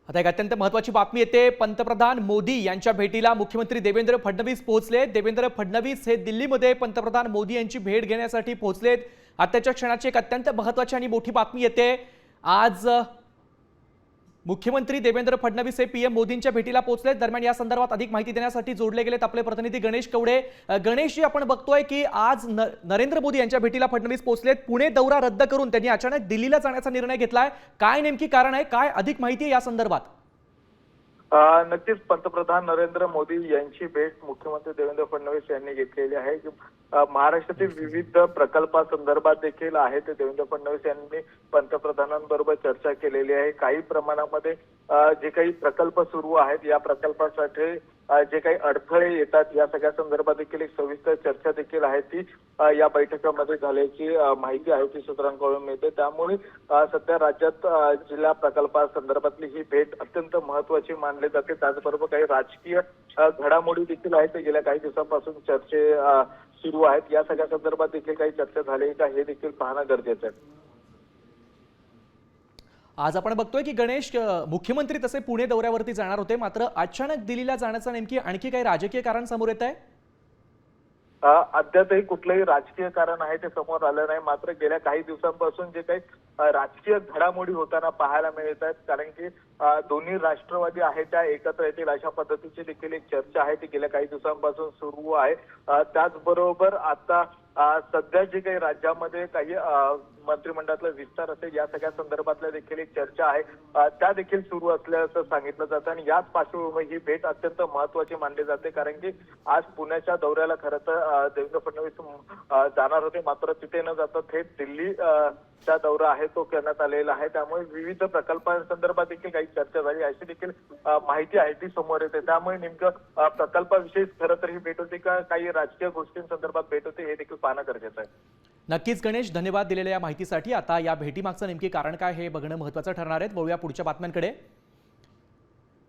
आता एक अत्यंत महत्त्वाची बातमी येते। पंतप्रधान मोदी यांच्या भेटीला मुख्यमंत्री देवेंद्र फडणवीस पोहोचले। देवेंद्र फडणवीस हे दिल्लीमध्ये पंतप्रधान मोदी यांची भेट घेण्यासाठी पोहोचलेत। आताच्या क्षणाची एक अत्यंत महत्त्वाची आणि मोठी बातमी येते। आज मुख्यमंत्री देवेंद्र फडणवीस हे पीएम मोदींच्या भेटीला पोहोचलेत। दरम्यान या संदर्भात अधिक माहिती देण्यासाठी जोडले गेलेत आपले प्रतिनिधी गणेश कवडे। गणेशजी, आपण बघतोय की आज नरेंद्र मोदी यांच्या भेटीला फडणवीस पोहोचलेत। पुणे दौरा रद्द करून त्यांनी अचानक दिल्लीला जाण्याचा निर्णय घेतलाय। काय नेमकी कारण आहे, काय अधिक माहिती आहे या संदर्भात? नक्कीच पंतप्रधान नरेंद्र मोदी यांची भेट मुख्यमंत्री देवेंद्र फडणवीस यांनी घेतलेली आहे। महाराष्ट्रातील विविध प्रकल्पासंदर्भात देखील आहे ते देवेंद्र फडणवीस यांनी पंतप्रधानांबरोबर चर्चा केलेली आहे। काही प्रमाणामध्ये जे काही प्रकल्प सुरू आहेत या प्रकल्पासाठी जे काही अडथळे येतात या सगळ्या संदर्भात देखील एक सविस्तर चर्चा देखील आहे ती या बैठकीमध्ये झाल्याची माहिती आहे ती सूत्रांकडून मिळते। त्यामुळे सध्या राज्यात जिल्हा प्रकल्पासंदर्भातली ही भेट अत्यंत महत्त्वाची मानली जाते। त्याचबरोबर काही राजकीय घडामोडी देखील आहेत गेल्या काही दिवसांपासून चर्चे सुरू आहेत। या सगळ्या संदर्भात देखील काही चर्चा झाली का हे देखील पाहणं गरजेचं आहे। आज आपण बघतोय की गणेश, मुख्यमंत्री तसे पुणे दौऱ्यावरती जाणार होते, मात्र अचानक दिल्लीला जाण्याचं नेमकी आणखी काही राजकीय कारण समोर येत आहे? अद्यापही कुठलंही राजकीय कारण आहे ते समोर आलं नाही। मात्र गेल्या काही दिवसांपासून जे काही राजकीय घडामोडी होताना पाहायला मिळत आहेत, कारण की दोन्ही राष्ट्रवादी आहेत त्या एकत्र येतील अशा पद्धतीची देखील एक चर्चा आहे ती गेल्या काही दिवसांपासून सुरू आहे। त्याचबरोबर आता सध्या जे काही राज्यामध्ये काही मंत्रिमंडळातला विस्तार असेल या सगळ्या संदर्भातल्या देखील एक चर्चा आहे त्या देखील सुरू असल्याचं सांगितलं जातं। आणि याच पार्श्वभूमीवर ही भेट अत्यंत महत्त्वाची मानली जाते, कारण की आज पुण्याच्या दौऱ्याला खरं तर देवेंद्र फडणवीस जाणार होते, मात्र तिथे न जाता थेट दिल्लीचा दौरा आहे तो करण्यात आलेला आहे। त्यामुळे विविध प्रकल्पांसंदर्भात देखील काही चर्चा झाली अशी देखील माहिती आहे ती समोर येते। त्यामुळे नेमकं प्रकल्पाविषयी खरं तर ही भेट होती का काही राजकीय गोष्टींसंदर्भात भेट होती हे देखील पाहणं गरजेचं आहे। नक्कीच गणेश, धन्यवाद दिलेल्या या माहितीसाठी। आता या भेटीमागचं नेमके कारण काय हे बघणं महत्त्वाचं ठरणार आहे। वळूया पुढच्या बातम्यांकडे।